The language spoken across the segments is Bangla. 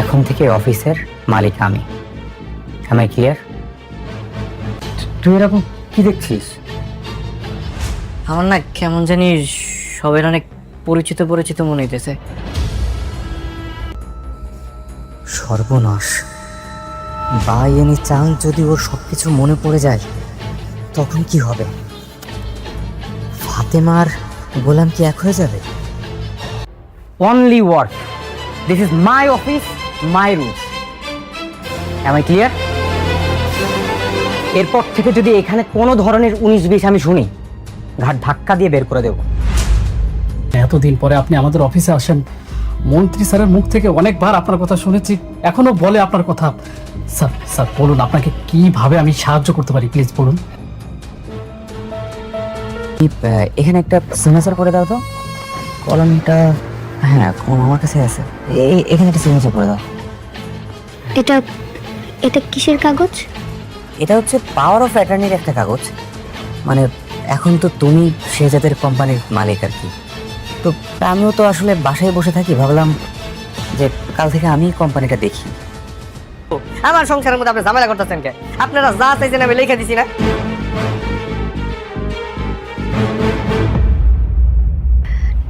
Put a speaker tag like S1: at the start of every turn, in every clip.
S1: এখন থেকে অফিসের মালিক আমি। Am I clear?
S2: তুই এরকম কি দেখছিস?
S3: আমার না কেমন জানি সবের অনেক পরিচিত পরিচিত মনে হইতেছে।
S1: সর্বনাশ, বাই এনি চান্স যদি ওর সবকিছু মনে পড়ে যায় তখন কি হবে? ফাতেমার গোলাম কি এক হয়ে যাবে? Only work, this is my office, my rules. Am I clear? এরপর থেকে যদি এখানে কোনো ধরনের 19-20 আমি শুনি, ঘাট ধাক্কা দিয়ে বের করে দেব।
S2: এতদিন পরে আপনি আমাদের অফিসে আসেন, মন্ত্রী স্যারের মুখ থেকে অনেকবার আপনার কথা শুনেছি, এখনো বলে আপনার কথা। স্যার স্যার বলুন, আপনাকে কিভাবে আমি সাহায্য করতে পারি, প্লিজ বলুন।
S1: এখানে একটা সিগনেচার করে দাও তো। কলমটা, হ্যাঁ কলম আমার কাছে আছে, এখানে একটা সিগনেচার করে দাও।
S4: এটা এটা কিসের কাগজ?
S1: এটা হচ্ছে পাওয়ার অফ অ্যাটর্নির একটা কাগজ। মানে এখন তো তুমি শেহজাদের কোম্পানির মালিক আর কি। তো আমিও তো আসলে বাসায় বসে থাকি, ভাবলাম যে কাল থেকে আমি কোম্পানিটা দেখি।
S3: আমার সংসারের মধ্যে আপনি ঝামেলা করতেছেন কে? আপনারা যা চাইছেন আমি লিখে দিছি না।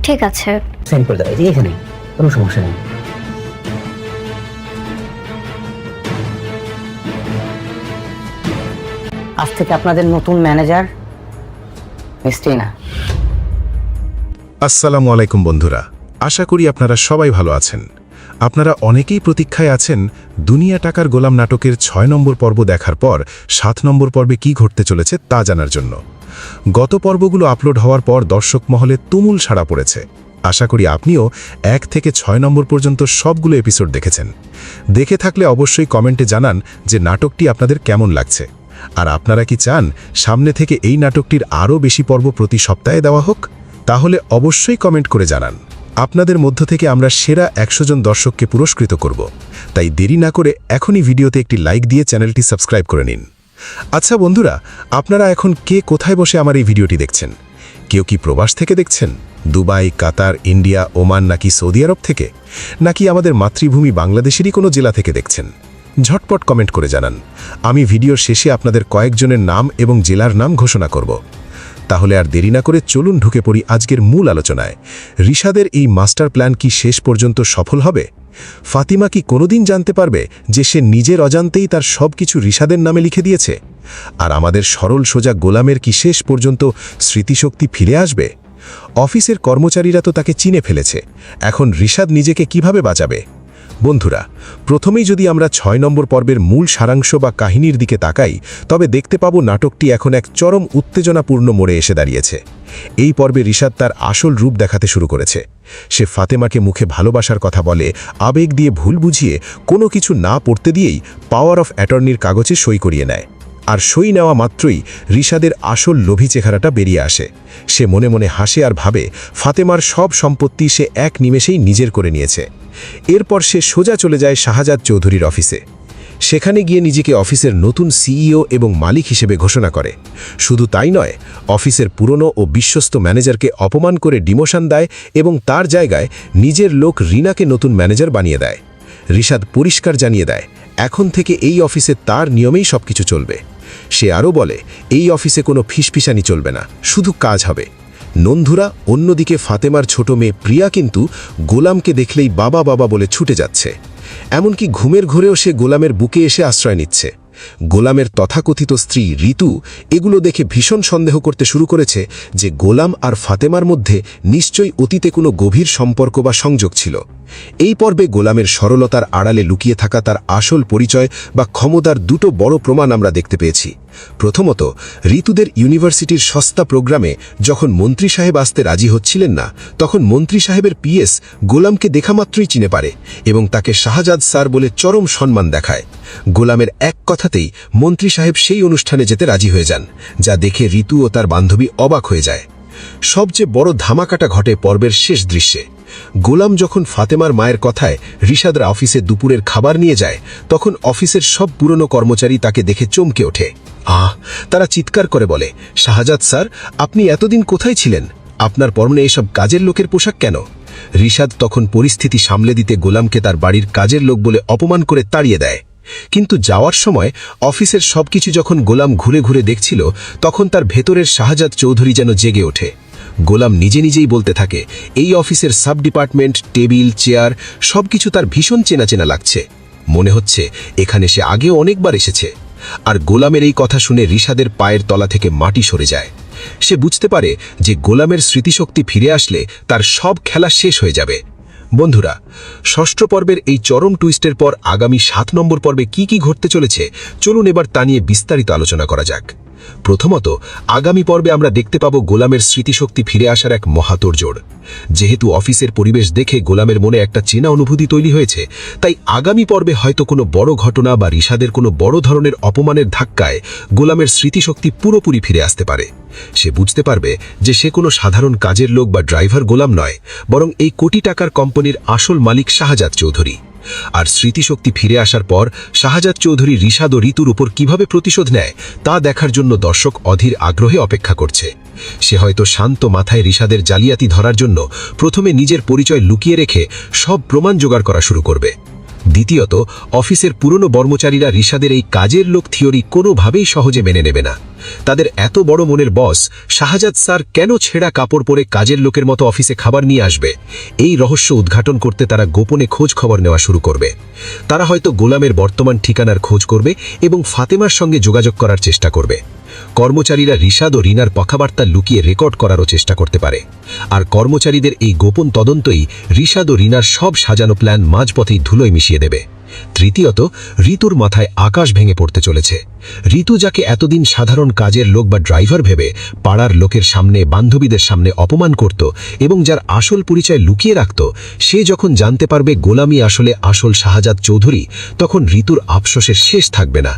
S4: ঠিক আছে,
S1: সেন্ড করে দাও, এই যে এখানে, কোনো সমস্যা নেই। আজ থেকে আপনাদের নতুন ম্যানেজার মিস টিনা।
S5: আসসালামু আলাইকুম বন্ধুরা, আশা করি আপনারা সবাই ভালো আছেন। আপনারা অনেকেই প্রতীক্ষায় আছেন দুনিয়া টাকার গোলাম নাটকের 6 নম্বর পর্ব দেখার পর 7 নম্বর পর্বে কি ঘটতে চলেছে তা জানার জন্য। গত পর্বগুলো আপলোড হওয়ার পর দর্শক মহলে তুমুল সাড়া পড়েছে। আশা করি আপনিও 1 থেকে 6 নম্বর পর্যন্ত সবগুলো এপিসোড দেখেছেন। দেখে থাকলে অবশ্যই কমেন্টে জানান যে নাটকটি আপনাদের কেমন লাগছে। আর আপনারা কি চান সামনে থেকে এই নাটকটির আরও বেশি পর্ব প্রতি সপ্তাহে দেওয়া হোক? তাহলে অবশ্যই কমেন্ট করে জানান। আপনাদের মধ্য থেকে আমরা সেরা 100 জন দর্শককে পুরস্কৃত করব। তাই দেরি না করে এখনই ভিডিওতে একটি লাইক দিয়ে চ্যানেলটি সাবস্ক্রাইব করে নিন। আচ্ছা বন্ধুরা, আপনারা এখন কে কোথায় বসে আমার এই ভিডিওটি দেখছেন? কেউ কি প্রবাস থেকে দেখছেন? দুবাই, কাতার, ইন্ডিয়া, ওমান নাকি সৌদি আরব থেকে? নাকি আমাদের মাতৃভূমি বাংলাদেশেরই কোনো জেলা থেকে দেখছেন? ঝটপট কমেন্ট করে জানান। আমি ভিডিওর শেষে আপনাদের কয়েকজনের নাম এবং জেলার নাম ঘোষণা করব। তাহলে আর দেরি না করে চলুন ঢুকে পড়ি আজকের মূল আলোচনায়। রিশাদের এই মাস্টার প্ল্যান কি শেষ পর্যন্ত সফল হবে? ফাতিমা কি কোনোদিন জানতে পারবে যে সে নিজের অজান্তেই তার সব কিছু রিশাদের নামে লিখে দিয়েছে? আর আমাদের সরল সোজা গোলামের কি শেষ পর্যন্ত স্মৃতিশক্তি ফিরে আসবে? অফিসের কর্মচারীরা তো তাকে চিনে ফেলেছে, এখন রিশাদ নিজেকে কিভাবে বাঁচাবে? বন্ধুরা, প্রথমেই যদি আমরা 6 নম্বর পর্বের মূল সারাংশ বা কাহিনীর দিকে তাকাই, তবে দেখতে পাবো নাটকটি এখন এক চরম উত্তেজনাপূর্ণ মোড়ে এসে দাঁড়িয়েছে। এই পর্বে রিশাদ তার আসল রূপ দেখাতে শুরু করেছে। সে ফাতেমাকে মুখে ভালোবাসার কথা বলে, আবেগ দিয়ে ভুল বুঝিয়ে কোনো কিছু না পড়তে দিয়েই পাওয়ার অফ অ্যাটর্নির কাগজে সই করিয়ে নেয়। আর সই নেওয়া মাত্রই রিশাদের আসল লোভী চেহারাটা বেরিয়ে আসে। সে মনে মনে হাসে আর ভাবে ফাতেমার সব সম্পত্তি সে এক নিমেষেই নিজের করে নিয়েছে। এরপর সে সোজা চলে যায় শাহজাদ চৌধুরীর অফিসে। সেখানে গিয়ে নিজেকে অফিসের নতুন সিইও এবং মালিক হিসেবে ঘোষণা করে। শুধু তাই নয়, অফিসের পুরনো ও বিশ্বস্ত ম্যানেজারকে অপমান করে ডিমোশন দেয় এবং তার জায়গায় নিজের লোক রিনাকে নতুন ম্যানেজার বানিয়ে দেয়। রিশাদ পরিষ্কার জানিয়ে দেয় এখন থেকে এই অফিসে তার নিয়মেই সবকিছু চলবে। সে আরও বলে এই অফিসে কোনো ফিসফিসানি চলবে না, শুধু কাজ হবে। নন্ধুরা, অন্যদিকে ফাতেমার ছোট মেয়ে প্রিয়া কিন্তু গোলামকে দেখলেই বাবা বাবা বলে ছুটে যাচ্ছে। এমনকি ঘুমের ঘোরেও সে গোলামের বুকে এসে আশ্রয় নিচ্ছে। গোলামের তথাকথিত স্ত্রী ঋতু এগুলো দেখে ভীষণ সন্দেহ করতে শুরু করেছে যে গোলাম আর ফাতেমার মধ্যে নিশ্চয়ই অতীতে কোনো গভীর সম্পর্ক বা সংযোগ ছিল। এই পর্বে গোলামের সরলতার আড়ালে লুকিয়ে থাকা তার আসল পরিচয় বা ক্ষমতার দুটো বড় প্রমাণ আমরা দেখতে পেয়েছি। প্রথমত, ঋতুদের ইউনিভার্সিটির সস্তা প্রোগ্রামে যখন মন্ত্রী সাহেব আসতে রাজি হচ্ছিলেন না, তখন মন্ত্রী সাহেবের পিএস গোলামকে দেখামাত্রই চিনে পারে এবং তাকে শাহজাদ স্যার বলে চরম সম্মান দেখায়। গোলামের এক কথাতেই মন্ত্রী সাহেব সেই অনুষ্ঠানে যেতে রাজি হয়ে যান, যা দেখে ঋতু ও তার বান্ধবী অবাক হয়ে যায়। সবচেয়ে বড় ধামাকাটা ঘটে পর্বের শেষ দৃশ্যে। গোলাম যখন ফাতেমার মায়ের কথায় রিশাদরা অফিসে দুপুরের খাবার নিয়ে যায়, তখন অফিসের সব পুরনো কর্মচারী তাকে দেখে চমকে ওঠে। তারা চিৎকার করে বলে, শাহজাদ স্যার, আপনি এতদিন কোথায় ছিলেন? আপনার পরনে এসব কাজের লোকের পোশাক কেন? রিশাদ তখন পরিস্থিতি সামলে দিতে গোলামকে তার বাড়ির কাজের লোক বলে অপমান করে তাড়িয়ে দেয়। কিন্তু যাওয়ার সময় অফিসের সবকিছু যখন গোলাম ঘুরে ঘুরে দেখছিল, তখন তার ভেতরের শাহজাদ চৌধুরী যেন জেগে ওঠে। গোলাম নিজে নিজেই বলতে থাকে, এই অফিসের সাব ডিপার্টমেন্ট, টেবিল, চেয়ার সবকিছু তার ভীষণ চেনা চেনা লাগছে। মনে হচ্ছে এখানে সে আগেও অনেকবার এসেছে। আর গোলামের এই কথা শুনে রিশাদের পায়ের তলা থেকে মাটি সরে যায়। সে বুঝতে পারে যে গোলামের স্মৃতিশক্তি ফিরে আসলে তার সব খেলা শেষ হয়ে যাবে। বন্ধুরা, ষষ্ঠ পর্বের এই চরম টুইস্টের পর আগামী 7 নম্বর পর্বে কি কি ঘটতে চলেছে, চলুন এবার তা নিয়ে বিস্তারিত আলোচনা করা যাক। প্রথমত, আগামী পর্বে আমরা দেখতে পাব গোলামের স্মৃতিশক্তি ফিরে আসার এক মহাতোড়জোড়। যেহেতু অফিসের পরিবেশ দেখে গোলামের মনে একটা চেনা অনুভূতি তৈরি হয়েছে, তাই আগামী পর্বে হয়তো কোনো বড় ঘটনা বা রিশাদের কোনো বড় ধরনের অপমানের ধাক্কায় গোলামের স্মৃতিশক্তি পুরোপুরি ফিরে আসতে পারে। সে বুঝতে পারবে যে সে কোনো সাধারণ কাজের লোক বা ড্রাইভার গোলাম নয়, বরং এই কোটি টাকার কোম্পানির আসল মালিক শাহজাদ চৌধুরী। আর স্মৃতিশক্তি ফিরে আসার পর শাহজাদ চৌধুরী রিশাদ ও ঋতুর উপর কিভাবে প্রতিশোধ নেয় তা দেখার জন্য দর্শক অধীর আগ্রহে অপেক্ষা করছে। সে হয়তো শান্ত মাথায় রিশাদের জালিয়াতি ধরার জন্য প্রথমে নিজের পরিচয় লুকিয়ে রেখে সব প্রমাণ জোগাড় করা শুরু করবে। দ্বিতীয়ত, অফিসের পুরনো কর্মচারীরা রিশাদের এই কাজের লোক থিওরি কোনোভাবেই সহজে মেনে নেবে না। তাদের এত বড় মনের বস শাহজাদ স্যার কেন ছেঁড়া কাপড় পরে কাজের লোকের মতো অফিসে খাবার নিয়ে আসবে, এই রহস্য উদ্ঘাটন করতে তারা গোপনে খোঁজ খবর নেওয়া শুরু করবে। তারা হয়তো গোলামের বর্তমান ঠিকানার খোঁজ করবে এবং ফাতেমার সঙ্গে যোগাযোগ করার চেষ্টা করবে। কর্মচারীরা রিশাদ ও রিনার কথাবার্তা লুকিয়ে রেকর্ড করারও চেষ্টা করতে পারে। আর কর্মচারীদের এই গোপন তদন্তই রিশাদ ও রিনার সব সাজানো প্ল্যান মাঝপথেই ধুলোয় মিশিয়ে দেবে। তৃতীয়ত, ঋতুর মাথায় আকাশ ভেঙে পড়তে চলেছে। ঋতু, যাকে এতদিন সাধারণ কাজের লোক বা ড্রাইভার ভেবে পাড়ার লোকের সামনে, বান্ধবীদের সামনে অপমান করত এবং যার আসল পরিচয় লুকিয়ে রাখত, সে যখন জানতে পারবে গোলামি আসলে আসল শাহজাদ চৌধুরী, তখন ঋতুর আফসোসের শেষ থাকবে না।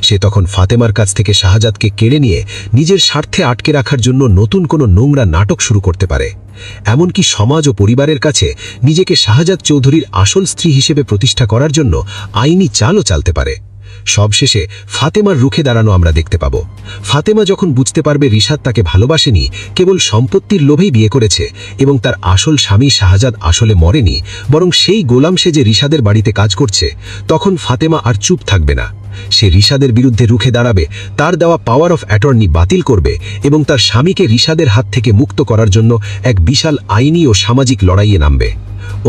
S5: সে তখন ফাতেমার কাছ থেকে শাহজাদকে কেড়ে নিয়ে নিজের স্বার্থে আটকে রাখার জন্য নতুন কোনো নোংরা নাটক শুরু করতে পারে। এমনকি সমাজ ও পরিবারের কাছে নিজেকে শাহজাদ চৌধুরীর আসল স্ত্রী হিসেবে প্রতিষ্ঠা করার জন্য আইনি চালও চালতে পারে। সবশেষে ফাতেমার রুখে দাঁড়ানো আমরা দেখতে পাব। ফাতেমা যখন বুঝতে পারবে রিশাদ তাকে ভালোবাসেনি, কেবল সম্পত্তির লোভেই বিয়ে করেছে এবং তার আসল স্বামী শাহজাদ আসলে মরেনি, বরং সেই গোলাম সে যে রিশাদের বাড়িতে কাজ করছে, তখন ফাতেমা আর চুপ থাকবে না। সে রিশাদের বিরুদ্ধে রুখে দাঁড়াবে, তার দেওয়া পাওয়ার অফ অ্যাটর্নি বাতিল করবে এবং তার স্বামীকে রিশাদের হাত থেকে মুক্ত করার জন্য এক বিশাল আইনি ও সামাজিক লড়াইয়ে নামবে।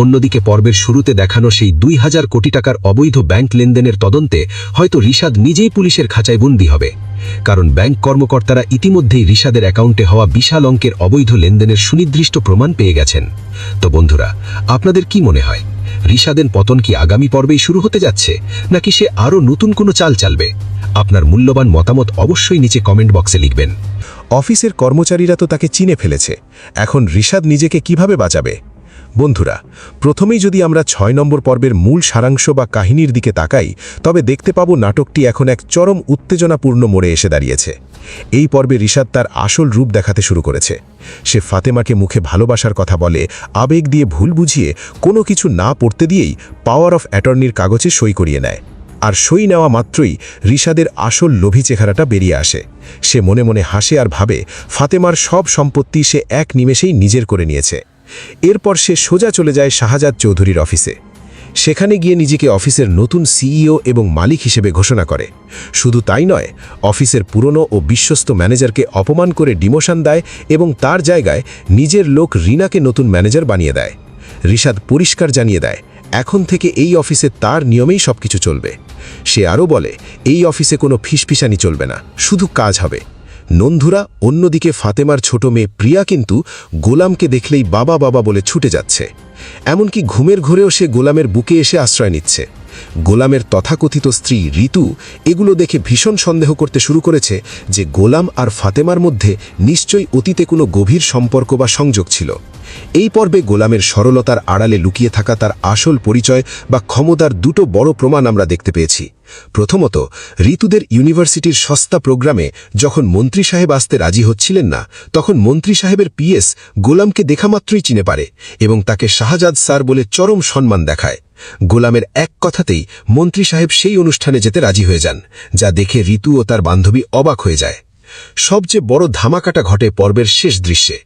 S5: অন্যদিকে পর্বের শুরুতে দেখানো সেই 2000 কোটি টাকার অবৈধ ব্যাংক লেনদেনের তদন্তে হয়তো রিশাদ নিজেই পুলিশের খাঁচায় বন্দী হবে, কারণ ব্যাংক কর্মকর্তারা ইতিমধ্যেই রিশাদের অ্যাকাউন্টে হওয়া বিশাল অঙ্কের অবৈধ লেনদেনের সুনির্দিষ্ট প্রমাণ পেয়ে গেছেন। তো বন্ধুরা, আপনাদের কি মনে হয়, রিশাদের পতন কি আগামী পর্বেই শুরু হতে যাচ্ছে, নাকি সে আরও নতুন কোনো চাল চালবে? আপনার মূল্যবান মতামত অবশ্যই নিচে কমেন্ট বক্সে লিখবেন।
S6: অফিসের কর্মচারীরা তো তাকে চিনে ফেলেছে, এখন রিশাদ নিজেকে কিভাবে বাঁচাবে? বন্ধুরা, প্রথমেই যদি আমরা 6 নম্বর পর্বের মূল সারাংশ বা কাহিনীর দিকে তাকাই, তবে দেখতে পাব নাটকটি এখন এক চরম উত্তেজনাপূর্ণ মোড়ে এসে দাঁড়িয়েছে। এই পর্বে রিশাদ তার আসল রূপ দেখাতে শুরু করেছে। সে ফাতেমাকে মুখে ভালোবাসার কথা বলে, আবেগ দিয়ে ভুল বুঝিয়ে কোনো কিছু না পড়তে দিয়েই পাওয়ার অফ অ্যাটর্নির কাগজে সই করিয়ে নেয়। আর সই নেওয়া মাত্রই রিশাদের আসল লোভী চেহারাটা বেরিয়ে আসে। সে মনে মনে হাসে আর ভাবে ফাতেমার সব সম্পত্তি সে এক নিমেষেই নিজের করে নিয়েছে। এরপর সে সোজা চলে যায় শাহজাদ চৌধুরীর অফিসে। সেখানে গিয়ে নিজেকে অফিসের নতুন সিইও এবং মালিক হিসেবে ঘোষণা করে। শুধু তাই নয়, অফিসের পুরনো ও বিশ্বস্ত ম্যানেজারকে অপমান করে ডিমোশন দেয় এবং তার জায়গায় নিজের লোক রিনাকে নতুন ম্যানেজার বানিয়ে দেয়। রিশাদ পরিষ্কার জানিয়ে দেয়, এখন থেকে এই অফিসে তার নিয়মেই সবকিছু চলবে। সে আরও বলে, এই অফিসে কোনো ফিসফিসানি চলবে না, শুধু কাজ হবে। নন্ধুরা, অন্যদিকে ফাতেমার ছোট মেয়ে প্রিয়া কিন্তু গোলামকে দেখলেই বাবা বাবা বলে ছুটে যাচ্ছে। এমনকি ঘুমের ঘোরেও সে গোলামের বুকে এসে আশ্রয় নিচ্ছে। গোলামের তথাকথিত স্ত্রী ঋতু এগুলো দেখে ভীষণ সন্দেহ করতে শুরু করেছে যে গোলাম আর ফাতেমার মধ্যে নিশ্চয়ই অতীতে কোনো গভীর সম্পর্ক বা সংযোগ ছিল। এই পর্বে গোলামের সরলতার আড়ালে লুকিয়ে থাকা তার আসল পরিচয় বা ক্ষমতার দুটো বড় প্রমাণ আমরা দেখতে পেয়েছি। প্রথমত, ঋতুদের ইউনিভার্সিটির সস্তা প্রোগ্রামে যখন মন্ত্রী সাহেব আসতে রাজি হচ্ছিলেন না, তখন মন্ত্রী সাহেবের পিএস গোলামকে দেখামাত্রই চিনে পারে এবং তাকে শাহজাদ স্যার বলে চরম সম্মান দেখায়। গোলামের এক কথাতেই মন্ত্রী সাহেব সেই অনুষ্ঠানে যেতে রাজি হয়ে যান, যা দেখে ঋতু ও তার বান্ধবী অবাক হয়ে যায়। সবচেয়ে বড় ধামাকাটা ঘটে পর্বের শেষ দৃশ্যে।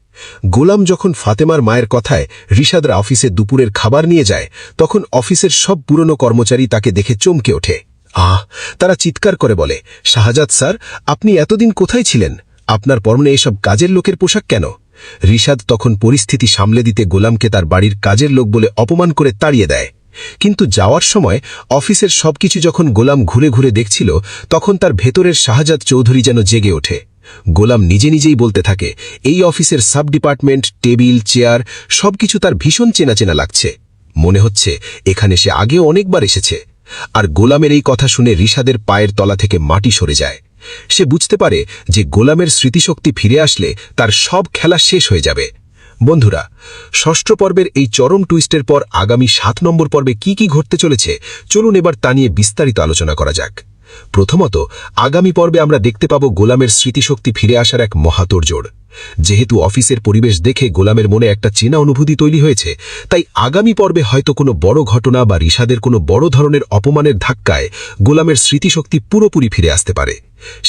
S6: গোলাম যখন ফাতেমার মায়ের কথায় রিশাদরা অফিসে দুপুরের খাবার নিয়ে যায়, তখন অফিসের সব পুরনো কর্মচারী তাকে দেখে চমকে ওঠে। তারা চিৎকার করে বলে, শাহজাদ স্যার, আপনি এতদিন কোথায় ছিলেন? আপনার পরনে এসব কাজের লোকের পোশাক কেন? রিশাদ তখন পরিস্থিতি সামলে দিতে গোলামকে তার বাড়ির কাজের লোক বলে অপমান করে তাড়িয়ে দেয়। কিন্তু যাওয়ার সময় অফিসের সবকিছু যখন গোলাম ঘুরে ঘুরে দেখছিল, তখন তার ভেতরের শাহজাদ চৌধুরী যেন জেগে ওঠে। গোলাম নিজে নিজেই বলতে থাকে, এই অফিসের সাব ডিপার্টমেন্ট, টেবিল, চেয়ার সবকিছু তার ভীষণ চেনা চেনা লাগছে। মনে হচ্ছে এখানে সে আগেও অনেকবার এসেছে। আর গোলামের এই কথা শুনে রিশাদের পায়ের তলা থেকে মাটি সরে যায়। সে বুঝতে পারে যে গোলামের স্মৃতিশক্তি ফিরে আসলে তার সব খেলা শেষ হয়ে যাবে। বন্ধুরা, ষষ্ঠ পর্বের এই চরম টুইস্টের পর আগামী 7 নম্বর পর্বে কি কি ঘটতে চলেছে, চলুন এবার তা নিয়ে বিস্তারিত আলোচনা করা যাক। প্রথমত, আগামী পর্বে আমরা দেখতে পাব গোলামের স্মৃতিশক্তি ফিরে আসার এক মহাতোড়জোড়। যেহেতু অফিসের পরিবেশ দেখে গোলামের মনে একটা চেনা অনুভূতি তৈরি হয়েছে, তাই আগামী পর্বে হয়তো কোনো বড় ঘটনা বা রিশাদের কোনো বড় ধরনের অপমানের ধাক্কায় গোলামের স্মৃতিশক্তি পুরোপুরি ফিরে আসতে পারে।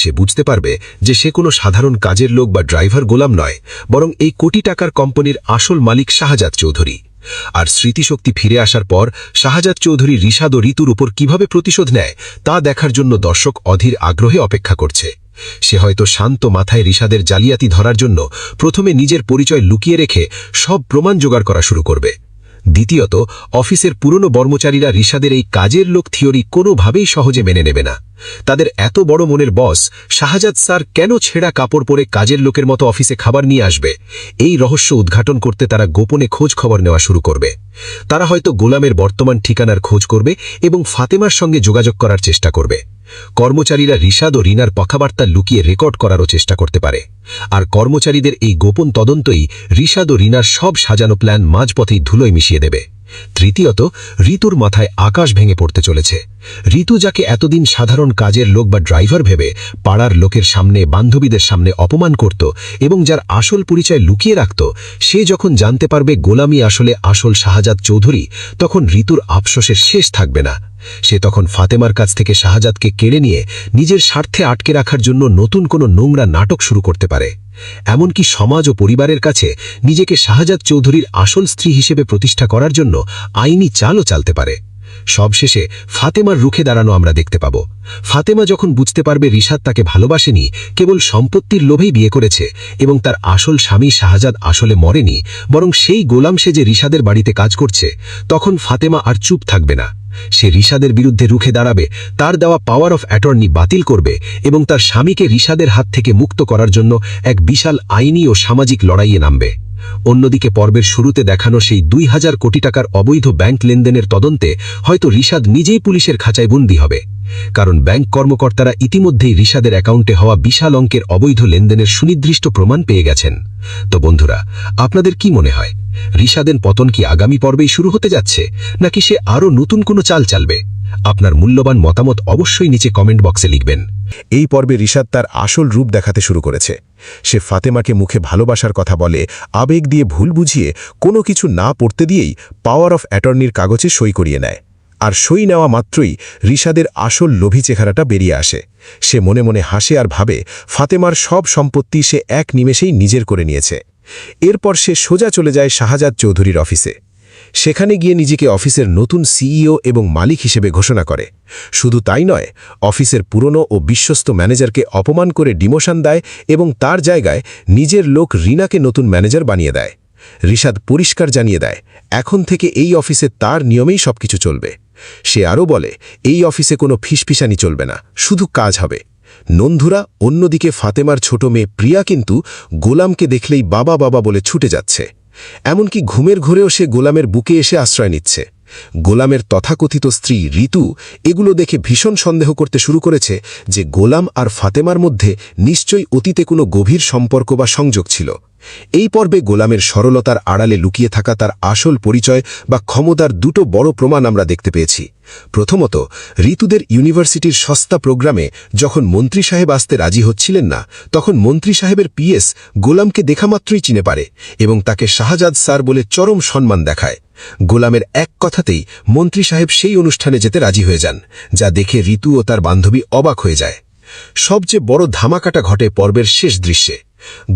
S6: সে বুঝতে পারবে যে সে কোনো সাধারণ কাজের লোক বা ড্রাইভার গোলাম নয়, বরং এই কোটি টাকার কোম্পানির আসল মালিক শাহজাদ চৌধুরী। আর স্মৃতিশক্তি ফিরে আসার পর শাহজাদ চৌধুরী রিশাদ ও ঋতুর উপর কিভাবে প্রতিশোধ নেয় তা দেখার জন্য দর্শক অধীর আগ্রহে অপেক্ষা করছে। সে হয়তো শান্ত মাথায় রিশাদের জালিয়াতি ধরার জন্য প্রথমে নিজের পরিচয় লুকিয়ে রেখে সব প্রমাণ জোগাড় করা শুরু করবে। দ্বিতীয়ত, অফিসের পুরনো কর্মচারীরা রিশাদের এই কাজের লোক থিওরি কোনোভাবেই সহজে মেনে নেবে না। তাদের এত বড় মনের বস শাহজাদ স্যার কেন ছেঁড়া কাপড় পরে কাজের লোকের মতো অফিসে খাবার নিয়ে আসবে, এই রহস্য উদ্ঘাটন করতে তারা গোপনে খোঁজ খবর নেওয়া শুরু করবে। তারা হয়তো গোলামের বর্তমান ঠিকানার খোঁজ করবে এবং ফাতেমার সঙ্গে যোগাযোগ করার চেষ্টা করবে। কর্মচারীরা রিশাদ ও রিনার কথাবার্তা লুকিয়ে রেকর্ড করারও চেষ্টা করতে পারে। আর কর্মচারীদের এই গোপন তদন্তই রিশাদ ও রিনার সব সাজানো প্ল্যান মাঝপথেই ধুলোয় মিশিয়ে দেবে। তৃতীয়ত, ঋতুর মাথায় আকাশ ভেঙে পড়তে চলেছে। ঋতু, যাকে এতদিন সাধারণ কাজের লোক বা ড্রাইভার ভেবে পাড়ার লোকের সামনে, বান্ধবীদের সামনে অপমান করত এবং যার আসল পরিচয় লুকিয়ে রাখত, সে যখন জানতে পারবে গোলামি আসলে আসল শাহজাদ চৌধুরী, তখন ঋতুর আফসোসের শেষ থাকবে না। সে তখন ফাতেমার কাছ থেকে শাহজাদকে কেড়ে নিয়ে নিজের স্বার্থে আটকে রাখার জন্য নতুন কোনো নোংরা নাটক শুরু করতে পারে। এমনকি সমাজ ও পরিবারের কাছে নিজেকে শাহজাদ চৌধুরীর আসল স্ত্রী হিসেবে প্রতিষ্ঠা করার জন্য আইনি চালও চালতে পারে। সবশেষে ফাতেমার রুখে দাঁড়ানো আমরা দেখতে পাব। ফাতেমা যখন বুঝতে পারবে রিশাদ তাকে ভালোবাসেনি, কেবল সম্পত্তির লোভেই বিয়ে করেছে এবং তার আসল স্বামী শাহজাদ আসলে মরেনি, বরং সেই গোলাম সে যে রিশাদের বাড়িতে কাজ করছে, তখন ফাতেমা আর চুপ থাকবে না। সে রিশাদের বিরুদ্ধে রুখে দাঁড়াবে, তার দেওয়া পাওয়ার অফ অ্যাটর্নি বাতিল করবে এবং তার স্বামীকে রিশাদের হাত থেকে মুক্ত করার জন্য এক বিশাল আইনি ও সামাজিক লড়াইয়ে নামবে। অন্যদিকে পর্বের শুরুতে দেখানো সেই 2000 কোটি টাকার অবৈধ ব্যাংক লেনদেনের তদন্তে হয়তো রিশাদ নিজেই পুলিশের খাঁচায় বন্দী হবে, কারণ ব্যাংক কর্মকর্তারা ইতিমধ্যেই রিশাদের অ্যাকাউন্টে হওয়া বিশাল অঙ্কের অবৈধ লেনদেনের সুনির্দিষ্ট প্রমাণ পেয়ে গেছেন। তো বন্ধুরা, আপনাদের কি মনে হয়, রিশাদের পতন কি আগামী পর্বেই শুরু হতে যাচ্ছে, নাকি সে আরও নতুন কোনো চাল চালবে? আপনার মূল্যবান মতামত অবশ্যই নিচে কমেন্ট বক্সে লিখবেন।
S5: এই পর্বে রিশাদ তার আসল রূপ দেখাতে শুরু করেছে। সে ফাতেমাকে মুখে ভালোবাসার কথা বলে, আবেগ দিয়ে ভুল বুঝিয়ে কোনো কিছু না পড়তে দিয়েই পাওয়ার অফ অ্যাটর্নির কাগজে সই করিয়ে নেয়। আর সই নেওয়া মাত্রই রিশাদের আসল লোভী চেহারাটা বেরিয়ে আসে। সে মনে মনে হাসে আর ভাবে ফাতেমার সব সম্পত্তি সে এক নিমেষেই নিজের করে নিয়েছে। এরপর সে সোজা চলে যায় শাহজাদ চৌধুরীর অফিসে। সেখানে গিয়ে নিজেকে অফিসের নতুন সিইও এবং মালিক হিসেবে ঘোষণা করে। শুধু তাই নয়, অফিসের পুরনো ও বিশ্বস্ত ম্যানেজারকে অপমান করে ডিমোশন দেয় এবং তার জায়গায় নিজের লোক রিনাকে নতুন ম্যানেজার বানিয়ে দেয়। রিশাদ পরিষ্কার জানিয়ে দেয়, এখন থেকে এই অফিসে তার নিয়মেই সবকিছু চলবে। সে আরও বলে, এই অফিসে কোনো ফিসফিসানি চলবে না, শুধু কাজ হবে। নন্ধুরা, অন্যদিকে ফাতেমার ছোট মেয়ে প্রিয়া কিন্তু গোলামকে দেখলেই বাবা বাবা বলে ছুটে যাচ্ছে। এমনকি ঘুমের ঘোরেও সে গোলামের বুকে এসে আশ্রয় নিচ্ছে। গোলামের তথাকথিত স্ত্রী ঋতু এগুলো দেখে ভীষণ সন্দেহ করতে শুরু করেছে যে গোলাম আর ফাতেমার মধ্যে নিশ্চয়ই অতীতে কোনো গভীর সম্পর্ক বা সংযোগ ছিল। এই পর্বে গোলামের সরলতার আড়ালে লুকিয়ে থাকা তার আসল পরিচয় বা ক্ষমতার দুটো বড় প্রমাণ আমরা দেখতে পেয়েছি। প্রথমত, ঋতুদের ইউনিভার্সিটির সস্তা প্রোগ্রামে যখন মন্ত্রী সাহেব আসতে রাজি হচ্ছিলেন না, তখন মন্ত্রী সাহেবের পিএস গোলামকে দেখামাত্রই চিনে পারে এবং তাকে শাহজাদ স্যার বলে চরম সম্মান দেখায়। গোলামের এক কথাতেই মন্ত্রী সাহেব সেই অনুষ্ঠানে যেতে রাজি হয়ে যান, যা দেখে ঋতু ও তার বান্ধবী অবাক হয়ে যায়। সবচেয়ে বড় ধামাকাটা ঘটে পর্বের শেষ দৃশ্যে।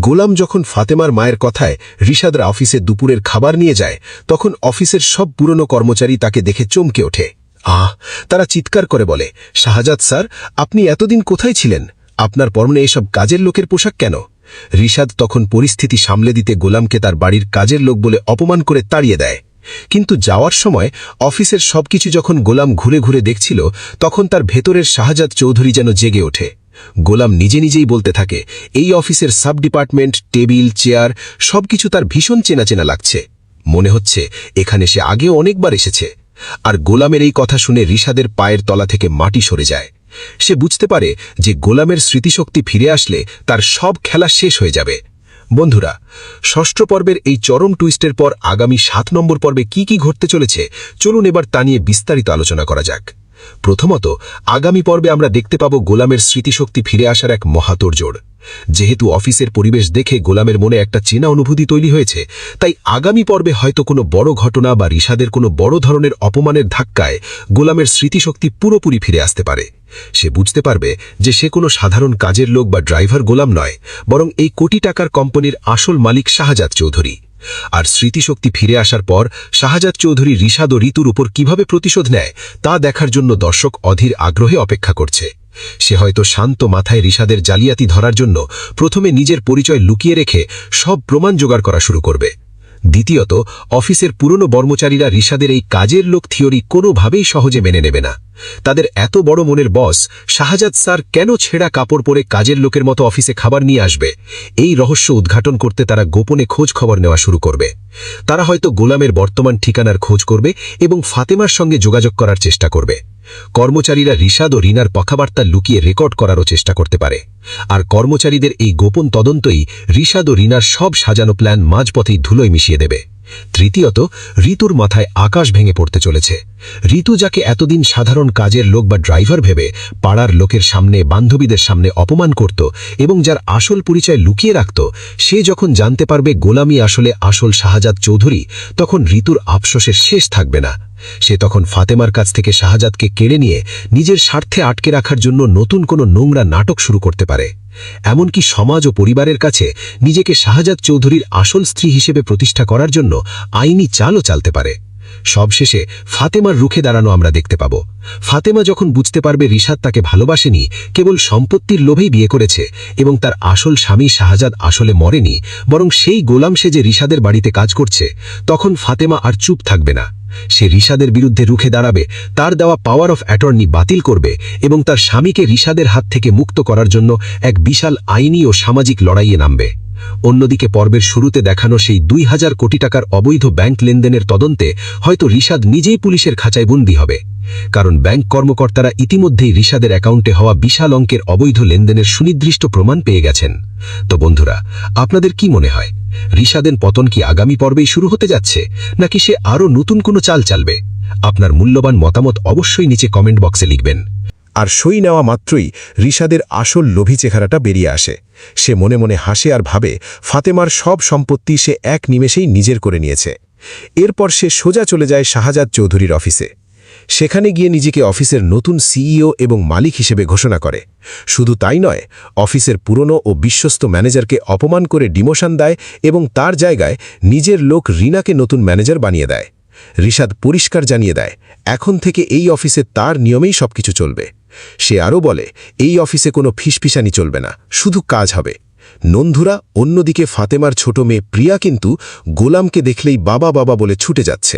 S6: গোলাম যখন ফাতেমার মায়ের কথায় রিশাদরা অফিসে দুপুরের খাবার নিয়ে যায়, তখন অফিসের সব পুরনো কর্মচারী তাকে দেখে চমকে ওঠে। তারা চিৎকার করে বলে, শাহজাদ স্যার, আপনি এতদিন কোথায় ছিলেন? আপনার পরনে এসব কাজের লোকের পোশাক কেন? রিশাদ তখন পরিস্থিতি সামলে দিতে গোলামকে তার বাড়ির কাজের লোক বলে অপমান করে তাড়িয়ে দেয়। কিন্তু যাওয়ার সময় অফিসের সবকিছু যখন গোলাম ঘুরে ঘুরে দেখছিল, তখন তার ভেতরের শাহজাদ চৌধুরী যেন জেগে ওঠে। গোলাম নিজে নিজেই বলতে থাকে, এই অফিসের সাব ডিপার্টমেন্ট, টেবিল, চেয়ার সবকিছু তার ভীষণ চেনা চেনা লাগছে। মনে হচ্ছে এখানে সে আগেও অনেকবার এসেছে। আর গোলামের এই কথা শুনে রিশাদের পায়ের তলা থেকে মাটি সরে যায়। সে বুঝতে পারে যে গোলামের স্মৃতিশক্তি ফিরে আসলে তার সব খেলা শেষ হয়ে যাবে। বন্ধুরা, ষষ্ঠ পর্বের এই চরম টুইস্টের পর আগামী 7 নম্বর পর্বে কি কি ঘটতে চলেছে, চলুন এবার তা নিয়ে বিস্তারিত আলোচনা করা যাক। প্রথমত, আগামী পর্বে আমরা দেখতে পাব গোলামের স্মৃতিশক্তি ফিরে আসার এক মহাতোড়জোড়। যেহেতু অফিসের পরিবেশ দেখে গোলামের মনে একটা চেনা অনুভূতি তৈরি হয়েছে, তাই আগামী পর্বে হয়তো কোনো বড় ঘটনা বা রিশাদের কোনো বড় ধরনের অপমানের ধাক্কায় গোলামের স্মৃতিশক্তি পুরোপুরি ফিরে আসতে পারে। সে বুঝতে পারবে যে সে কোনো সাধারণ কাজের লোক বা ড্রাইভার গোলাম নয়, বরং এই কোটি টাকার কোম্পানির আসল মালিক শাহজাদ চৌধুরী। আর স্মৃতিশক্তি ফিরে আসার পর শাহজাদ চৌধুরী রিশাদ ও ঋতুর উপর কিভাবে প্রতিশোধ নেয় তা দেখার জন্য দর্শক অধীর আগ্রহে অপেক্ষা করছে। সে হয়তো শান্ত মাথায় রিশাদের জালিয়াতি ধরার জন্য প্রথমে নিজের পরিচয় লুকিয়ে রেখে সব প্রমাণ জোগাড় করা শুরু করবে। দ্বিতীয়ত, অফিসের পুরনো কর্মচারীরা রিশাদের এই কাজের লোক থিওরি কোনোভাবেই সহজে মেনে নেবে না। তাদের এত বড় মনের বস শাহজাদ স্যার কেন ছেঁড়া কাপড় পরে কাজের লোকের মতো অফিসে খাবার নিয়ে আসবে, এই রহস্য উদ্ঘাটন করতে তারা গোপনে খোঁজ খবর নেওয়া শুরু করবে। তারা হয়তো গোলামের বর্তমান ঠিকানার খোঁজ করবে এবং ফাতেমার সঙ্গে যোগাযোগ করার চেষ্টা করবে। কর্মচারীরা রিশাদ ও রিনার কথাবার্তা লুকিয়ে রেকর্ড করারও চেষ্টা করতে পারে। আর কর্মচারীদের এই গোপন তদন্তই রিশাদ ও রিনার সব সাজানো প্ল্যান মাঝপথেই ধুলোয় মিশিয়ে দেবে। তৃতীয়ত, ঋতুর মাথায় আকাশ ভেঙে পড়তে চলেছে। ঋতু, যাকে এতদিন সাধারণ কাজের লোক বা ড্রাইভার ভেবে পাড়ার লোকের সামনে, বান্ধবীদের সামনে অপমান করত এবং যার আসল পরিচয় লুকিয়ে রাখত, সে যখন জানতে পারবে গোলামি আসলে আসল শাহজাদ চৌধুরী, তখন ঋতুর আফসোসের শেষ থাকবে না। সে তখন ফাতেমার কাছ থেকে শাহজাদকে কেড়ে নিয়ে নিজের স্বার্থে আটকে রাখার জন্য নতুন কোনো নোংরা নাটক শুরু করতে পারে। এমনকি সমাজ ও পরিবারের কাছে নিজেকে শাহজাদ চৌধুরীর আসল স্ত্রী হিসেবে প্রতিষ্ঠা করার জন্য আইনি চালও চালতে পারে। সবশেষে ফাতেমার রুখে দাঁড়ানো আমরা দেখতে পাব। ফাতেমা যখন বুঝতে পারবে রিশাদ তাকে ভালোবাসেনি, কেবল সম্পত্তির লোভেই বিয়ে করেছে এবং তার আসল স্বামী শাহজাদ আসলে মরেনি, বরং সেই গোলাম সে যে রিশাদের বাড়িতে কাজ করছে, তখন ফাতেমা আর চুপ থাকবে না। সে রিশাদের বিরুদ্ধে রুখে দাঁড়াবে, তার দেওয়া পাওয়ার অফ অ্যাটর্নি বাতিল করবে এবং তার স্বামীকে রিশাদের হাত থেকে মুক্ত করার জন্য এক বিশাল আইনি ও সামাজিক লড়াইয়ে নামবে। অন্যদিকে পর্বের শুরুতে দেখানো সেই 2000 কোটি টাকার অবৈধ ব্যাংক লেনদেনের তদন্তে হয়তো রিশাদ নিজেই পুলিশের খাঁচায় বন্দী হবে, কারণ ব্যাংক কর্মকর্তারা ইতিমধ্যেই রিশাদের অ্যাকাউন্টে হওয়া বিশাল অঙ্কের অবৈধ লেনদেনের সুনির্দিষ্ট প্রমাণ পেয়ে গেছেন। তো বন্ধুরা, আপনাদের কি মনে হয়, রিশাদের পতন কি আগামী পর্বেই শুরু হতে যাচ্ছে, নাকি সে আরও নতুন কোনো চাল চালবে? আপনার মূল্যবান মতামত অবশ্যই নিচে কমেন্ট বক্সে লিখবেন।
S5: আর সই নেওয়া মাত্রই রিশাদের আসল লোভী চেহারাটা বেরিয়ে আসে। সে মনে মনে হাসে আর ভাবে ফাতেমার সব সম্পত্তি সে এক নিমেষেই নিজের করে নিয়েছে। এরপর সে সোজা চলে যায় শাহজাদ চৌধুরীর অফিসে। সেখানে গিয়ে নিজেকে অফিসের নতুন সিইও এবং মালিক হিসেবে ঘোষণা করে। শুধু তাই নয়, অফিসের পুরনো ও বিশ্বস্ত ম্যানেজারকে অপমান করে ডিমোশন দেয় এবং তার জায়গায় নিজের লোক রিনাকে নতুন ম্যানেজার বানিয়ে দেয়। রিশাদ পরিষ্কার জানিয়ে দেয়, এখন থেকে এই অফিসে তার নিয়মেই সবকিছু চলবে। সে আরও বলে, এই অফিসে কোনো ফিসফিসানি চলবে না, শুধু কাজ হবে। নন্ধুরা, অন্যদিকে ফাতেমার ছোট মেয়ে প্রিয়া কিন্তু গোলামকে দেখলেই বাবা বাবা বলে ছুটে যাচ্ছে।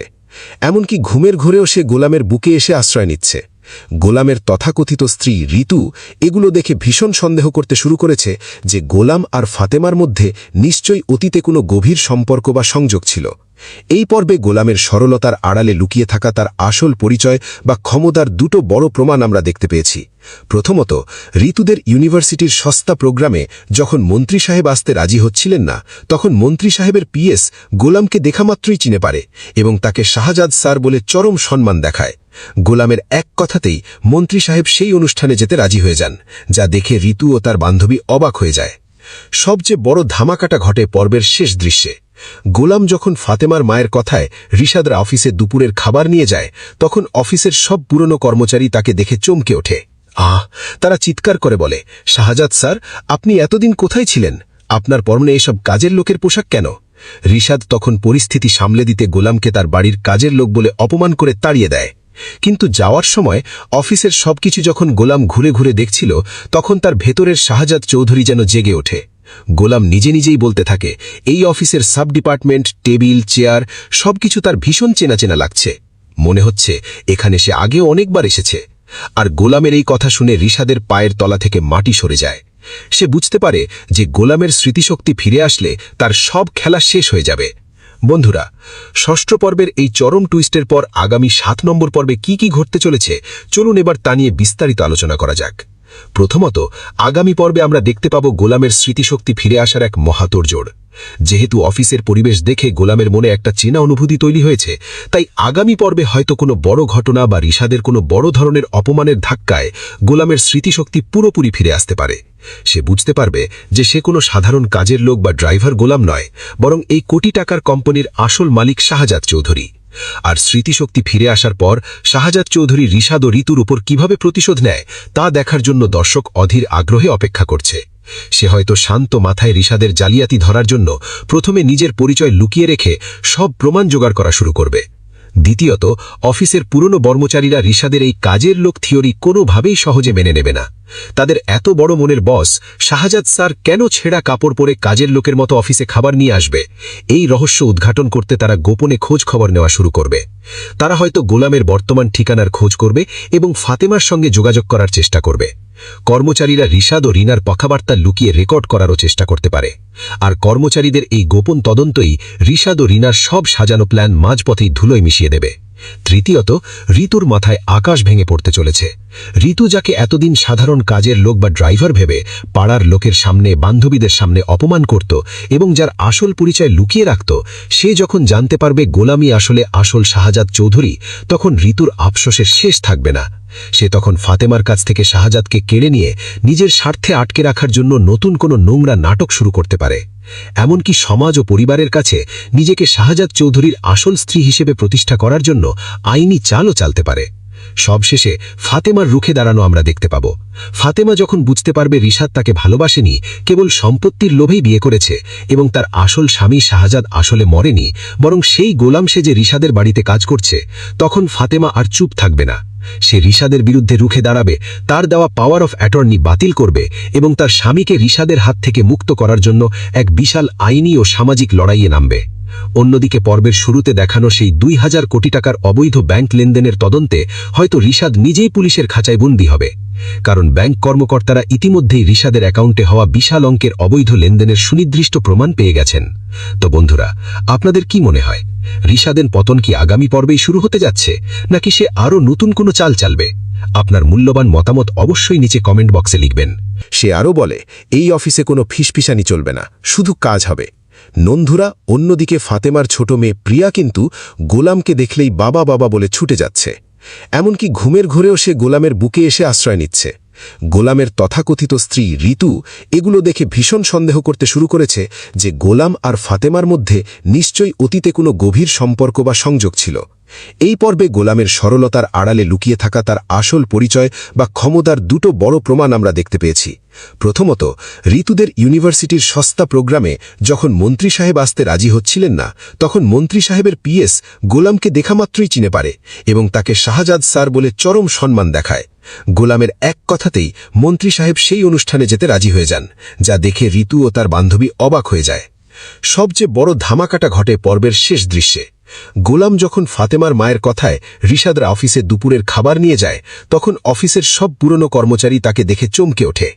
S5: এমনকি ঘুমের ঘোরেও সে গোলামের বুকে এসে আশ্রয় নিচ্ছে। গোলামের তথাকথিত স্ত্রী ঋতু এগুলো দেখে ভীষণ সন্দেহ করতে শুরু করেছে যে গোলাম আর ফাতেমার মধ্যে নিশ্চয়ই অতীতে কোনো গভীর সম্পর্ক বা সংযোগ ছিল। এই পর্বে গোলামের সরলতার আড়ালে লুকিয়ে থাকা তার আসল পরিচয় বা ক্ষমতার দুটো বড় প্রমাণ আমরা দেখতে পেয়েছি। প্রথমত, ঋতুদের ইউনিভার্সিটির সস্তা প্রোগ্রামে যখন মন্ত্রী সাহেব আসতে রাজি হচ্ছিলেন না, তখন মন্ত্রী সাহেবের পিএস গোলামকে দেখামাত্রই চিনে পারে এবং তাকে শাহজাদ স্যার বলে চরম সম্মান দেখায়। গোলামের এক কথাতেই মন্ত্রী সাহেব সেই অনুষ্ঠানে যেতে রাজি হয়ে যান, যা দেখে ঋতু ও তার বান্ধবী অবাক হয়ে যায়। সবচেয়ে বড় ধামাকাটা ঘটে পর্বের শেষ দৃশ্যে। গোলাম যখন ফাতেমার মায়ের কথায় রিশাদরা অফিসে দুপুরের খাবার নিয়ে যায়, তখন অফিসের সব পুরনো কর্মচারী তাকে দেখে চমকে ওঠে। তারা চিৎকার করে বলে, শাহজাদ স্যার, আপনি এতদিন কোথায় ছিলেন?
S6: আপনার পরনে এসব কাজের লোকের পোশাক কেন? রিশাদ তখন পরিস্থিতি সামলে দিতে গোলামকে তার বাড়ির কাজের লোক বলে অপমান করে তাড়িয়ে দেয়। কিন্তু যাওয়ার সময় অফিসের সবকিছু যখন গোলাম ঘুরে ঘুরে দেখছিল, তখন তার ভেতরের শাহজাদ চৌধুরী যেন জেগে ওঠে। গোলাম নিজে নিজেই বলতে থাকে, এই অফিসের সাব ডিপার্টমেন্ট, টেবিল, চেয়ার সবকিছু তার ভীষণ চেনা চেনা লাগছে। মনে হচ্ছে এখানে সে আগেও অনেকবার এসেছে। আর গোলামের এই কথা শুনে রিশাদের পায়ের তলা থেকে মাটি সরে যায়। সে বুঝতে পারে যে গোলামের স্মৃতিশক্তি ফিরে আসলে তার সব খেলা শেষ হয়ে যাবে। বন্ধুরা, ষষ্ঠ পর্বের এই চরম টুইস্টের পর আগামী 7 নম্বর পর্বে কি কি ঘটতে চলেছে, চলুন এবার তা নিয়ে বিস্তারিত আলোচনা করা যাক। প্রথমত, আগামী পর্বে আমরা দেখতে পাব গোলামের স্মৃতিশক্তি ফিরে আসার এক মহাতোড়জোড়। যেহেতু অফিসের পরিবেশ দেখে গোলামের মনে একটা চেনা অনুভূতি তৈরি হয়েছে, তাই আগামী পর্বে হয়তো কোনো বড় ঘটনা বা রিশাদের কোনো বড় ধরনের অপমানের ধাক্কায় গোলামের স্মৃতিশক্তি পুরোপুরি ফিরে আসতে পারে। সে বুঝতে পারবে যে সে কোনো সাধারণ কাজের লোক বা ড্রাইভার গোলাম নয়, বরং এই কোটি টাকার কোম্পানির আসল মালিক শাহজাদ চৌধুরী। আর স্মৃতিশক্তি ফিরে আসার পর শাহজাদ চৌধুরী রিশাদ ও ঋতুর উপর কিভাবে প্রতিশোধ নেয় তা দেখার জন্য দর্শক অধীর আগ্রহে অপেক্ষা করছে। সে হয়তো শান্ত মাথায় রিশাদের জালিয়াতি ধরার জন্য প্রথমে নিজের পরিচয় লুকিয়ে রেখে সব প্রমাণ জোগাড় করা শুরু করবে। দ্বিতীয়ত, অফিসের পুরনো কর্মচারীরা রিশাদের এই কাজের লোক থিওরি কোনোভাবেই সহজে মেনে নেবে না। তাদের এত বড় মনের বস শাহজাদ স্যার কেন ছেঁড়া কাপড় পরে কাজের লোকের মতো অফিসে খাবার নিয়ে আসবে, এই রহস্য উদ্ঘাটন করতে তারা গোপনে খোঁজ খবর নেওয়া শুরু করবে। তারা হয়তো গোলামের বর্তমান ঠিকানার খোঁজ করবে এবং ফাতেমার সঙ্গে যোগাযোগ করার চেষ্টা করবে। কর্মচারীরা রিশাদ ও রিনার কথাবার্তা লুকিয়ে রেকর্ড করারও চেষ্টা করতে পারে। আর কর্মচারীদের এই গোপন তদন্তই রিশাদ ও রিনার সব সাজানো প্ল্যান মাঝপথেই ধুলোয় মিশিয়ে দেবে। তৃতীয়ত, ঋতুর মাথায় আকাশ ভেঙে পড়তে চলেছে। ঋতু, যাকে এতদিন সাধারণ কাজের লোক বা ড্রাইভার ভেবে পাড়ার লোকের সামনে, বান্ধবীদের সামনে অপমান করত এবং যার আসল পরিচয় লুকিয়ে রাখত, সে যখন জানতে পারবে গোলামই আসলে আসল শাহজাদ চৌধুরী, তখন ঋতুর আফসোসের শেষ থাকবে না। সে তখন ফাতেমার কাছ থেকে শাহজাদকে কেড়ে নিয়ে নিজের স্বার্থে আটকে রাখার জন্য নতুন কোনো নোংরা নাটক শুরু করতে পারে। এমনকি সমাজ ও পরিবারের কাছে নিজেকে শাহজাদ চৌধুরীর আসল স্ত্রী হিসেবে প্রতিষ্ঠা করার জন্য আইনি চালও চালতে পারে। সবশেষে ফাতেমার রুখে দাঁড়ানো আমরা দেখতে পাব। ফাতেমা যখন বুঝতে পারবে রিশাদ তাকে ভালোবাসেনি, কেবল সম্পত্তির লোভেই বিয়ে করেছে এবং তার আসল স্বামী শাহজাদ আসলে মরেনি, বরং সেই গোলাম সে যে রিশাদের বাড়িতে কাজ করছে, তখন ফাতেমা আর চুপ থাকবে না। সে রিশাদের বিরুদ্ধে রুখে দাঁড়াবে, তার দেওয়া পাওয়ার অফ অ্যাটর্নি বাতিল করবে এবং তার স্বামীকে রিশাদের হাত থেকে মুক্ত করার জন্য এক বিশাল আইনি ও সামাজিক লড়াইয়ে নামবে। অন্যদিকে পর্বের শুরুতে দেখানো সেই 2000 কোটি টাকার অবৈধ ব্যাংক লেনদেনের তদন্তে হয়তো রিশাদ নিজেই পুলিশের খাঁচায় বন্দী হবে, কারণ ব্যাংক কর্মকর্তারা ইতিমধ্যেই রিশাদের অ্যাকাউন্টে হওয়া বিশাল অঙ্কের অবৈধ লেনদেনের সুনির্দিষ্ট প্রমাণ পেয়ে গেছেন। তো বন্ধুরা, আপনাদের কি মনে হয়, রিশাদের পতন কি আগামী পর্বেই শুরু হতে যাচ্ছে, নাকি সে আরও নতুন কোনো চাল চালবে? আপনার মূল্যবান মতামত অবশ্যই নিচে কমেন্ট বক্সে লিখবেন।
S5: সে আরও বলে, এই অফিসে কোনো ফিসফিসানি চলবে না, শুধু কাজ হবে। নন্ধুরা, অন্যদিকে ফাতেমার ছোট মেয়ে প্রিয়া কিন্তু গোলামকে দেখলেই বাবা বাবা বলে ছুটে যাচ্ছে। এমনকি ঘুমের ঘোরেও সে গোলামের বুকে এসে আশ্রয় নিচ্ছে। গোলামের তথাকথিত স্ত্রী ঋতু এগুলো দেখে ভীষণ সন্দেহ করতে শুরু করেছে যে গোলাম আর ফাতেমার মধ্যে নিশ্চয়ই অতীতে কোনো গভীর সম্পর্ক বা সংযোগ ছিল। এই পর্বে গোলামের সরলতার আড়ালে লুকিয়ে থাকা তার আসল পরিচয় বা ক্ষমতার দুটো বড় প্রমাণ আমরা দেখতে পেয়েছি। প্রথমত, ঋতুদের ইউনিভার্সিটির সস্তা প্রোগ্রামে যখন মন্ত্রী সাহেব আসতে রাজি হচ্ছিলেন না, তখন মন্ত্রী সাহেবের পিএস গোলামকে দেখামাত্রই চিনে পারে এবং তাকে শাহজাদ স্যার বলে চরম সম্মান দেখায়। গোলামের এক কথাতেই মন্ত্রী সাহেব সেই অনুষ্ঠানে যেতে রাজি হয়ে যান, যা দেখে ঋতু ও তার বান্ধবী অবাক হয়ে যায়। সবচেয়ে বড় ধামাকাটা ঘটে পর্বের শেষ দৃশ্যে। গোলাম যখন ফাতেমার মায়ের কথায় রিশাদরা অফিসে দুপুরের খাবার নিয়ে যায়, তখন অফিসের সব পুরনো কর্মচারী তাকে দেখে চমকে ওঠে।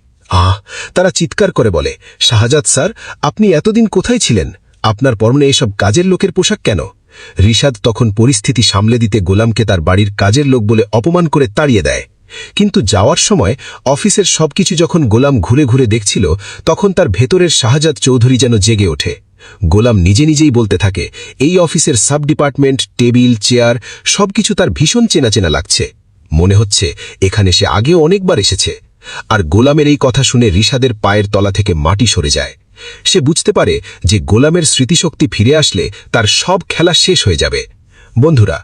S5: তারা চিৎকার করে বলে, শাহজাদ স্যার, আপনি এতদিন কোথায় ছিলেন? আপনার পরনে এসব কাজের লোকের পোশাক কেন? রিশাদ তখন পরিস্থিতি সামলে দিতে গোলামকে তার বাড়ির কাজের লোক বলে অপমান করে তাড়িয়ে দেয়। কিন্তু যাওয়ার সময় অফিসের সবকিছু যখন গোলাম ঘুরে ঘুরে দেখছিল, তখন তার ভেতরের শাহজাদ চৌধুরী যেন জেগে ওঠে। গোলাম নিজে নিজেই বলতে থাকে, এই অফিসের সাব ডিপার্টমেন্ট, টেবিল, চেয়ার সবকিছু তার ভীষণ চেনা চেনা লাগছে। মনে হচ্ছে এখানে সে আগেও অনেকবার এসেছে। আর গোলামের এই কথা শুনে রিশাদের পায়ের তলা থেকে মাটি সরে যায়। সে বুঝতে পারে যে গোলামের স্মৃতিশক্তি ফিরে আসলে তার সব খেলা শেষ হয়ে যাবে। বন্ধুরা,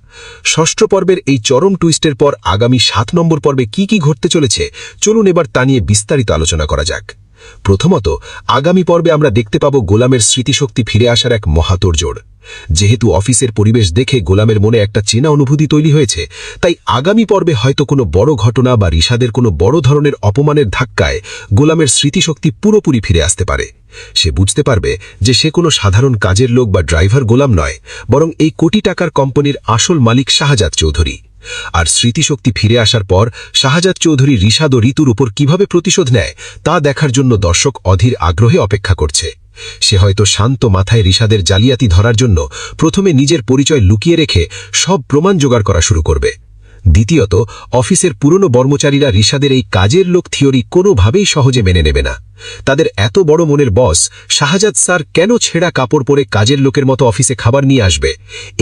S5: ষষ্ঠ পর্বের এই চরম টুইস্টের পর আগামী 7 নম্বর পর্বে কি কি ঘটতে চলেছে, চলুন এবার তা নিয়ে বিস্তারিত আলোচনা করা যাক।
S6: প্রথমত, আগামী পর্বে আমরা দেখতে পাব গোলামের স্মৃতিশক্তি ফিরে আসার এক মহাতোড়জোড়। যেহেতু অফিসের পরিবেশ দেখে গোলামের মনে একটা চেনা অনুভূতি তৈরি হয়েছে, তাই আগামী পর্বে হয়তো কোনো বড় ঘটনা বা রিশাদের কোনো বড় ধরনের অপমানের ধাক্কায় গোলামের স্মৃতিশক্তি পুরোপুরি ফিরে আসতে পারে। সে বুঝতে পারবে যে সে কোনো সাধারণ কাজের লোক বা ড্রাইভার গোলাম নয়, বরং এই কোটি টাকার কোম্পানির আসল মালিক শাহজাদ চৌধুরী। আর স্মৃতিশক্তি ফিরে আসার পর শাহজাদ চৌধুরী রিশাদ ও ঋতুর উপর কিভাবে প্রতিশোধ নেয় তা দেখার জন্য দর্শক অধীর আগ্রহে অপেক্ষা করছে। সে হয়তো শান্ত মাথায় রিশাদের জালিয়াতি ধরার জন্য প্রথমে নিজের পরিচয় লুকিয়ে রেখে সব প্রমাণ জোগাড় করা শুরু করবে। দ্বিতীয়ত, অফিসের পুরনো কর্মচারীরা রিশাদের এই কাজের লোক থিওরি কোনোভাবেই সহজে মেনে নেবে না। তাদের এত বড় মনের বস শাহজাদ স্যার কেন ছেঁড়া কাপড় পরে কাজের লোকের মতো অফিসে খাবার নিয়ে আসবে,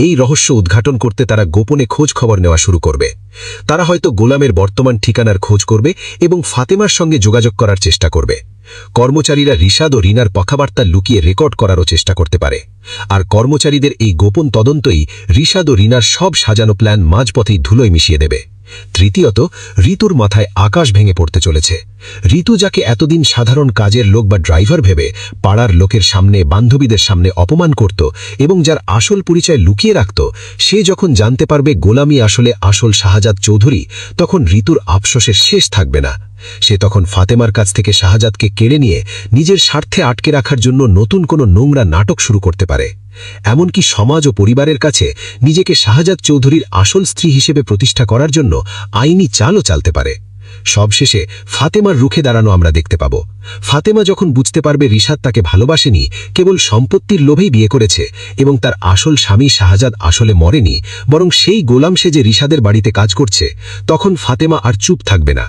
S6: এই রহস্য উদ্ঘাটন করতে তারা গোপনে খোঁজ খবর নেওয়া শুরু করবে। তারা হয়তো গোলামের বর্তমান ঠিকানার খোঁজ করবে এবং ফাতেমার সঙ্গে যোগাযোগ করার চেষ্টা করবে। কর্মচারীরা রিশাদ ও রিনার কথাবার্তা লুকিয়ে রেকর্ড করারও চেষ্টা করতে পারে। আর কর্মচারীদের এই গোপন তদন্তই রিশাদ ও রিনার সব সাজানো প্ল্যান মাঝপথেই ধুলোয় মিশিয়ে দেবে। তৃতীয়ত, ঋতুর মাথায় আকাশ ভেঙে পড়তে চলেছে। ঋতু, যাকে এতদিন সাধারণ কাজের লোক বা ড্রাইভার ভেবে পাড়ার লোকের সামনে, বান্ধবীদের সামনে অপমান করত এবং যার আসল পরিচয় লুকিয়ে রাখত, সে যখন জানতে পারবে গোলামি আসলে আসল শাহজাদ চৌধুরী, তখন ঋতুর আফসোসের শেষ থাকবে না। সে তখন ফাতেমার কাছ থেকে শাহজাদকে কেড়ে নিয়ে নিজের স্বার্থে আটকে রাখার জন্য নতুন কোনো নোংরা নাটক শুরু করতে পারে। এমনকি সমাজ ও পরিবারের কাছে নিজেকে শাহজাদ চৌধুরীর আসল স্ত্রী হিসেবে প্রতিষ্ঠা করার জন্য আইনি চালও চালতে পারে। সবশেষে ফাতেমার রুখে দাঁড়ানো আমরা দেখতে পাব। ফাতেমা যখন বুঝতে পারবে রিশাদ তাকে ভালোবাসেনি, কেবল সম্পত্তির লোভেই বিয়ে করেছে এবং তার আসল স্বামী শাহজাদ আসলে মরেনি, বরং সেই গোলাম সে যে রিশাদের বাড়িতে কাজ করছে, তখন ফাতেমা আর চুপ থাকবে না।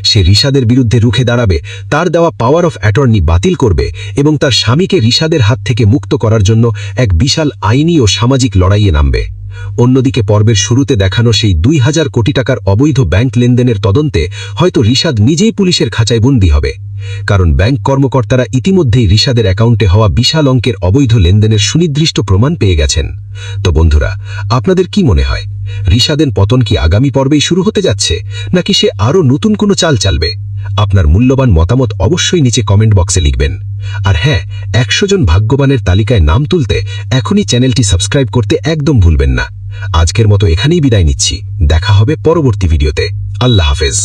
S6: সে রিশাদের বিরুদ্ধে রুখে দাঁড়াবে, তার দেওয়া পাওয়ার অফ অ্যাটর্নি বাতিল করবে এবং তার স্বামীকে রিশাদের হাত থেকে মুক্ত করার জন্য এক বিশাল আইনি ও সামাজিক লড়াইয়ে নামবে। অন্যদিকে পর্বের শুরুতে দেখানো সেই 2000 কোটি টাকার অবৈধ ব্যাংক লেনদেনের তদন্তে হয়তো রিশাদ নিজেই পুলিশের খাঁচায় বন্দী হবে, কারণ ব্যাংক কর্মকর্তারা ইতিমধ্যেই রিশাদের অ্যাকাউন্টে হওয়া বিশাল অঙ্কের অবৈধ লেনদেনের সুনির্দিষ্ট প্রমাণ পেয়ে গেছেন। তো বন্ধুরা, আপনাদের কি মনে হয়, রিশাদের পতন কি আগামী পর্বেই শুরু হতে যাচ্ছে, নাকি সে আরও নতুন কোনো চাল চালবে? আপনার মূল্যবান মতামত অবশ্যই নিচে কমেন্ট বক্সে লিখবেন। আর হ্যাঁ, 100 জন ভাগ্যবানের তালিকায় নাম তুলতে এখনই চ্যানেলটি সাবস্ক্রাইব করতে একদম ভুলবেন না। আজকের মতো এখানেই বিদায় নিচ্ছি। দেখা হবে পরবর্তী ভিডিওতে। আল্লাহ হাফেজ।